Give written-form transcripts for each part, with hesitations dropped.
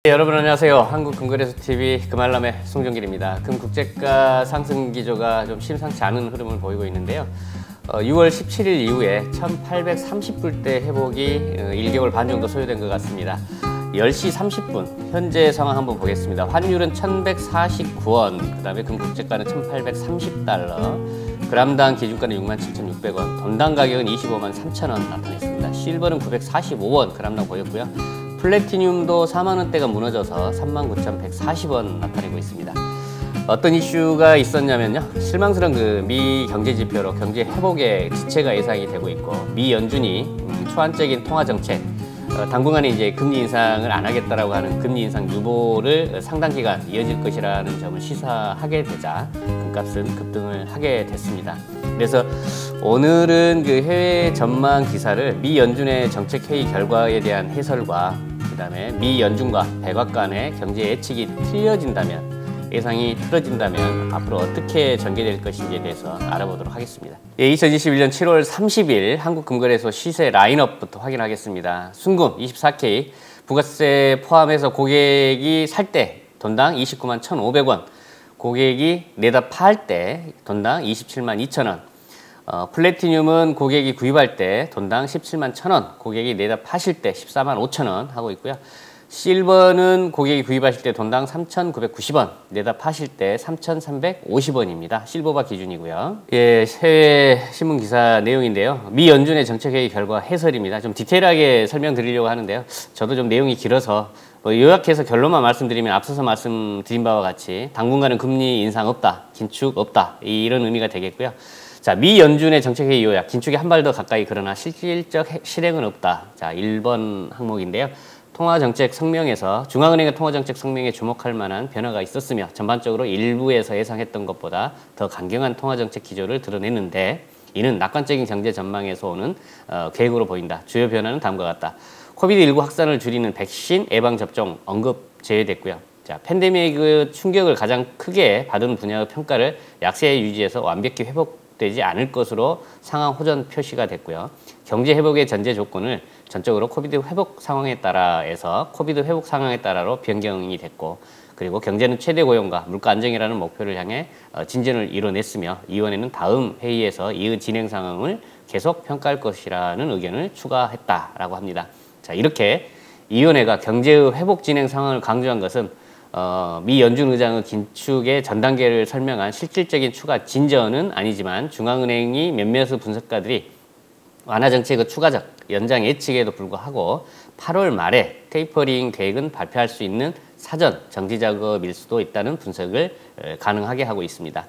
네, 여러분 안녕하세요. 한국금거래소TV 금알람의 송정길입니다. 금국제가 상승 기조가 좀 심상치 않은 흐름을 보이고 있는데요. 6월 17일 이후에 1830불대 회복이 1개월 반 정도 소요된 것 같습니다. 10시 30분 현재 상황 한번 보겠습니다. 환율은 1149원, 그 다음에 금국제가는 1830달러, 그람당 기준가는 67,600원, 돈당 가격은 25만 3천원 나타냈습니다. 실버는 945원 그람당 보였고요. 플래티늄도 4만원대가 무너져서 39,140원 나타내고 있습니다. 어떤 이슈가 있었냐면요. 실망스러운 그 미 경제 지표로 경제 회복의 지체가 예상이 되고 있고, 미 연준이 초안적인 통화 정책, 당분간에 이제 금리 인상을 안 하겠다라고 하는 금리 인상 유보를 상당 기간 이어질 것이라는 점을 시사하게 되자 금값은 급등을 하게 됐습니다. 그래서 오늘은 그 해외 전망 기사를 미 연준의 정책 회의 결과에 대한 해설과 그다음에 미 연준과 백악관의 경제 예측이 틀려진다면, 예상이 틀어진다면 앞으로 어떻게 전개될 것인지에 대해서 알아보도록 하겠습니다. 2021년 7월 30일 한국금거래소 시세 라인업부터 확인하겠습니다. 순금 24K 부가세 포함해서 고객이 살 때 돈당 29만 1,500원, 고객이 내다 팔 때 돈당 27만 2천원, 플래티늄은 고객이 구입할 때 돈당 17만 1,000원, 고객이 내다 파실 때 14만 5천원 하고 있고요. 실버는 고객이 구입하실 때 돈당 3,990원, 내다 파실 때 3,350원입니다. 실버바 기준이고요. 예, 해외 신문 기사 내용인데요. 미 연준의 정책회의 결과 해설입니다. 좀 디테일하게 설명드리려고 하는데요. 저도 좀 내용이 길어서 요약해서 결론만 말씀드리면, 앞서서 말씀드린 바와 같이 당분간은 금리 인상 없다, 긴축 없다, 이런 의미가 되겠고요. 자, 미 연준의 정책회의 요약, 긴축이 한 발 더 가까이 그러나 실질적 실행은 없다. 자, 1번 항목인데요. 통화정책 성명에서 중앙은행의 통화정책 성명에 주목할 만한 변화가 있었으며 전반적으로 일부에서 예상했던 것보다 더 강경한 통화정책 기조를 드러냈는데, 이는 낙관적인 경제 전망에서 오는 계획으로 보인다. 주요 변화는 다음과 같다. 코비드19 확산을 줄이는 백신 예방접종 언급 제외됐고요. 자, 팬데믹의 충격을 가장 크게 받은 분야의 평가를 약세 유지에서 완벽히 회복되지 않을 것으로 상황 호전 표시가 됐고요. 경제 회복의 전제 조건을 전적으로 코비드 회복 상황에 따라서 코비드 회복 상황에 따라로 변경이 됐고, 그리고 경제는 최대 고용과 물가 안정이라는 목표를 향해 진전을 이뤄냈으며, 위원회는 다음 회의에서 이의 진행 상황을 계속 평가할 것이라는 의견을 추가했다라고 합니다. 자, 이렇게 위원회가 경제의 회복 진행 상황을 강조한 것은 미 연준 의장의 긴축의 전 단계를 설명한 실질적인 추가 진전은 아니지만, 중앙은행이 몇몇의 분석가들이 완화 정책의 추가적 연장 예측에도 불구하고 8월 말에 테이퍼링 계획은 발표할 수 있는 사전 정지 작업일 수도 있다는 분석을 가능하게 하고 있습니다.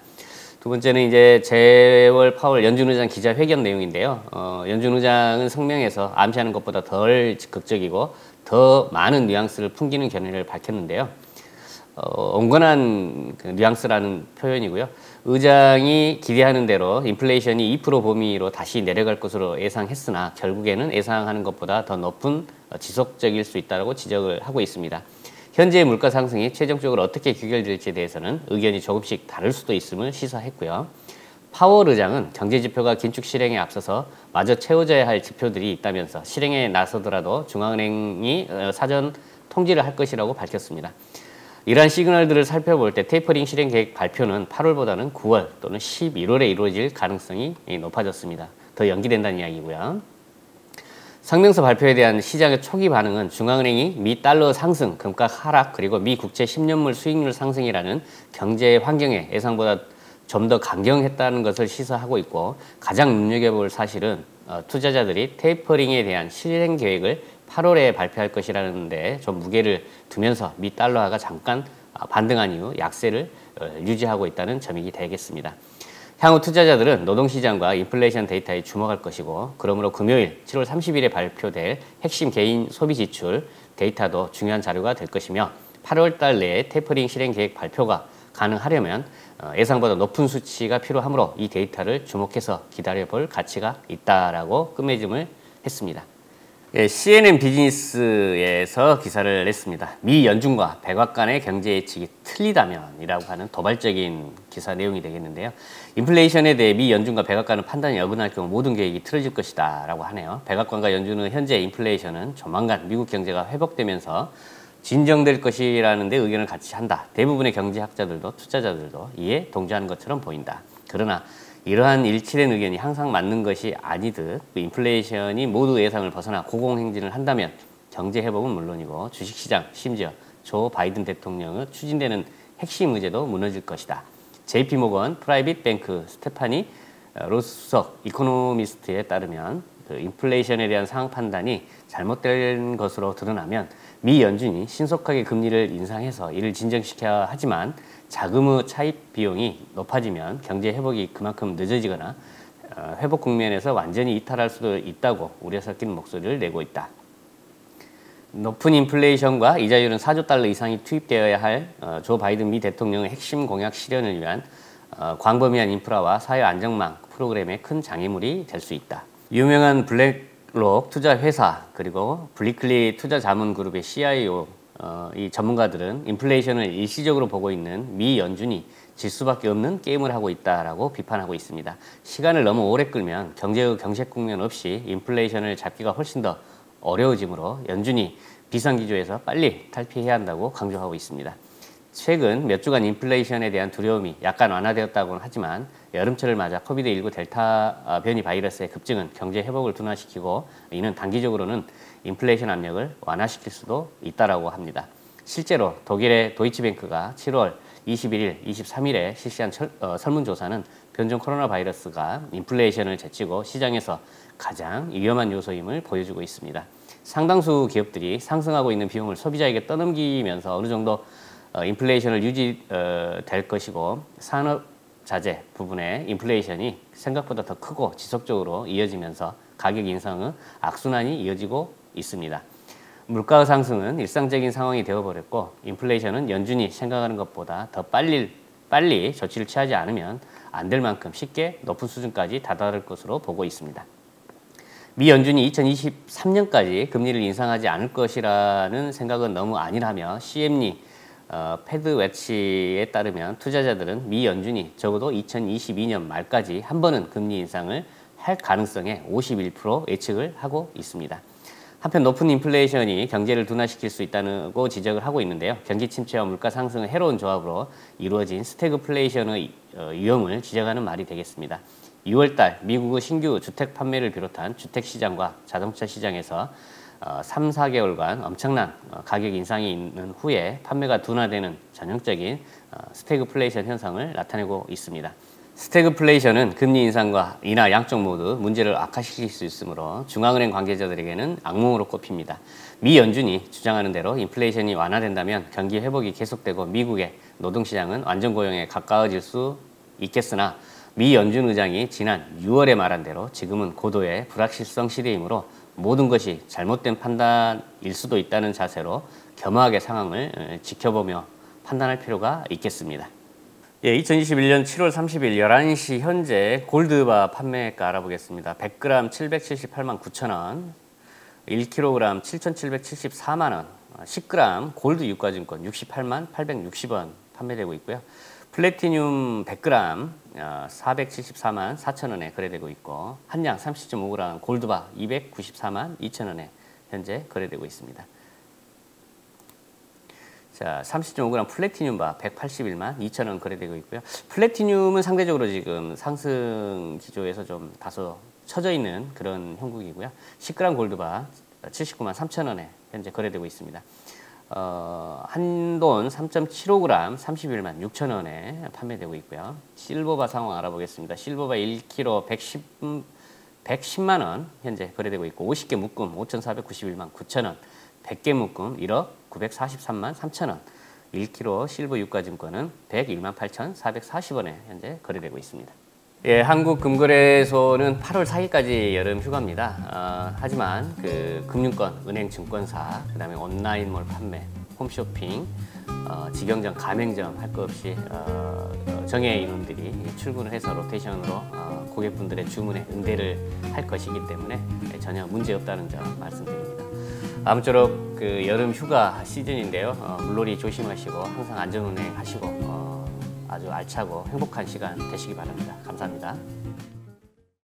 두 번째는 이제 제월 파월 연준 의장 기자회견 내용인데요. 연준 의장은 성명에서 암시하는 것보다 덜 적극적이고 더 많은 뉘앙스를 풍기는 견해를 밝혔는데요. 온건한 그 뉘앙스라는 표현이고요. 의장이 기대하는 대로 인플레이션이 2% 범위로 다시 내려갈 것으로 예상했으나 결국에는 예상하는 것보다 더 높은 지속적일 수 있다고 지적을 하고 있습니다. 현재의 물가 상승이 최종적으로 어떻게 귀결될지에 대해서는 의견이 조금씩 다를 수도 있음을 시사했고요. 파월 의장은 경제 지표가 긴축 실행에 앞서서 마저 채워져야 할 지표들이 있다면서 실행에 나서더라도 중앙은행이 사전 통지를 할 것이라고 밝혔습니다. 이러한 시그널들을 살펴볼 때 테이퍼링 실행 계획 발표는 8월보다는 9월 또는 11월에 이루어질 가능성이 높아졌습니다. 더 연기된다는 이야기고요. 성명서 발표에 대한 시장의 초기 반응은 중앙은행이 미 달러 상승, 금값 하락, 그리고 미 국채 10년물 수익률 상승이라는 경제 환경에 예상보다 좀 더 강경했다는 것을 시사하고 있고, 가장 눈여겨볼 사실은 투자자들이 테이퍼링에 대한 실행 계획을 8월에 발표할 것이라는 데 좀 무게를 두면서 미 달러화가 잠깐 반등한 이후 약세를 유지하고 있다는 점이 되겠습니다. 향후 투자자들은 노동시장과 인플레이션 데이터에 주목할 것이고, 그러므로 금요일 7월 30일에 발표될 핵심 개인 소비 지출 데이터도 중요한 자료가 될 것이며, 8월 달 내에 테이퍼링 실행 계획 발표가 가능하려면 예상보다 높은 수치가 필요하므로 이 데이터를 주목해서 기다려볼 가치가 있다라고 끝맺음을 했습니다. 예, CNN 비즈니스에서 기사를 냈습니다. 미 연준과 백악관의 경제 예측이 틀리다면이라고 하는 도발적인 기사 내용이 되겠는데요. 인플레이션에 대해 미 연준과 백악관은 판단이 어긋날 경우 모든 계획이 틀어질 것이다 라고 하네요. 백악관과 연준은 현재 인플레이션은 조만간 미국 경제가 회복되면서 진정될 것이라는 데 의견을 같이 한다. 대부분의 경제학자들도 투자자들도 이에 동조하는 것처럼 보인다. 그러나 이러한 일치된 의견이 항상 맞는 것이 아니듯 인플레이션이 모두 예상을 벗어나 고공행진을 한다면 경제 회복은 물론이고 주식시장, 심지어 조 바이든 대통령의 추진되는 핵심 의제도 무너질 것이다. JP모건 프라이빗 뱅크 스테파니 로스 수석 이코노미스트에 따르면 인플레이션에 대한 상황 판단이 잘못된 것으로 드러나면 미 연준이 신속하게 금리를 인상해서 이를 진정시켜야 하지만 자금의 차입 비용이 높아지면 경제 회복이 그만큼 늦어지거나 회복 국면에서 완전히 이탈할 수도 있다고 우려 섞인 목소리를 내고 있다. 높은 인플레이션과 이자율은 4조 달러 이상이 투입되어야 할 조 바이든 미 대통령의 핵심 공약 실현을 위한 광범위한 인프라와 사회 안정망 프로그램의 큰 장애물이 될 수 있다. 유명한 블랙록 투자 회사 그리고 블리클리 투자 자문 그룹의 CIO 이 전문가들은 인플레이션을 일시적으로 보고 있는 미 연준이 질 수밖에 없는 게임을 하고 있다라고 비판하고 있습니다. 시간을 너무 오래 끌면 경제의 경색 국면 없이 인플레이션을 잡기가 훨씬 더 어려워지므로 연준이 비상기조에서 빨리 탈피해야 한다고 강조하고 있습니다. 최근 몇 주간 인플레이션에 대한 두려움이 약간 완화되었다고는 하지만 여름철을 맞아 코비드19 델타 변이 바이러스의 급증은 경제 회복을 둔화시키고 이는 단기적으로는 인플레이션 압력을 완화시킬 수도 있다고 합니다. 실제로 독일의 도이치뱅크가 7월 21일, 23일에 실시한 설문조사는 변종 코로나 바이러스가 인플레이션을 제치고 시장에서 가장 위험한 요소임을 보여주고 있습니다. 상당수 기업들이 상승하고 있는 비용을 소비자에게 떠넘기면서 어느 정도 인플레이션을 유지될 것이고 산업자재 부분의 인플레이션이 생각보다 더 크고 지속적으로 이어지면서 가격 인상의 악순환이 이어지고 있습니다. 물가의 상승은 일상적인 상황이 되어버렸고 인플레이션은 연준이 생각하는 것보다 더 빨리 조치를 취하지 않으면 안 될 만큼 쉽게 높은 수준까지 다다를 것으로 보고 있습니다. 미 연준이 2023년까지 금리를 인상하지 않을 것이라는 생각은 너무 아니라며 CME 패드 웨치에 따르면 투자자들은 미 연준이 적어도 2022년 말까지 한 번은 금리 인상을 할 가능성에 51% 예측을 하고 있습니다. 한편 높은 인플레이션이 경제를 둔화시킬 수 있다고 지적을 하고 있는데요. 경기 침체와 물가 상승의 해로운 조합으로 이루어진 스태그플레이션의 위험을 지적하는 말이 되겠습니다. 6월달 미국의 신규 주택 판매를 비롯한 주택시장과 자동차 시장에서 3, 4개월간 엄청난 가격 인상이 있는 후에 판매가 둔화되는 전형적인 스태그플레이션 현상을 나타내고 있습니다. 스태그플레이션은 금리 인상과 인하 양쪽 모두 문제를 악화시킬 수 있으므로 중앙은행 관계자들에게는 악몽으로 꼽힙니다. 미 연준이 주장하는 대로 인플레이션이 완화된다면 경기 회복이 계속되고 미국의 노동시장은 완전 고용에 가까워질 수 있겠으나 미 연준 의장이 지난 6월에 말한 대로 지금은 고도의 불확실성 시대이므로 모든 것이 잘못된 판단일 수도 있다는 자세로 겸허하게 상황을 지켜보며 판단할 필요가 있겠습니다. 2021년 7월 30일 11시 현재 골드바 판매가 알아보겠습니다. 100g 778만 9천원, 1kg 7,774만원, 10g 골드 유가증권 68만 860원 판매되고 있고요. 플래티늄 100g 474만 4천원에 거래되고 있고 한양 30.5g 골드바 294만 2천원에 현재 거래되고 있습니다. 자, 30.5g 플래티늄바 181만 2천원 거래되고 있고요. 플래티늄은 상대적으로 지금 상승 기조에서 좀 다소 처져 있는 그런 형국이고요. 10g 골드바 79만 3천원에 현재 거래되고 있습니다. 한돈 3.75g 31만 6천원에 판매되고 있고요. 실버바 상황 알아보겠습니다. 실버바 1kg 110만원 현재 거래되고 있고 50개 묶음 5,491만 9천원, 100개 묶음 1억 943만 3천원, 1kg 실버 유가증권은 101만 8,440원에 현재 거래되고 있습니다. 예, 한국금거래소는 8월 4일까지 여름 휴가입니다. 하지만 그 금융권, 은행, 증권사, 그다음에 온라인몰 판매, 홈쇼핑, 직영점, 가맹점 할 것 없이 정예 인원들이 출근을 해서 로테이션으로 고객분들의 주문에 응대를 할 것이기 때문에 전혀 문제 없다는 점 말씀드립니다. 아무쪼록 그 여름 휴가 시즌인데요. 물놀이 조심하시고 항상 안전운행 하시고 아주 알차고 행복한 시간 되시기 바랍니다. 감사합니다.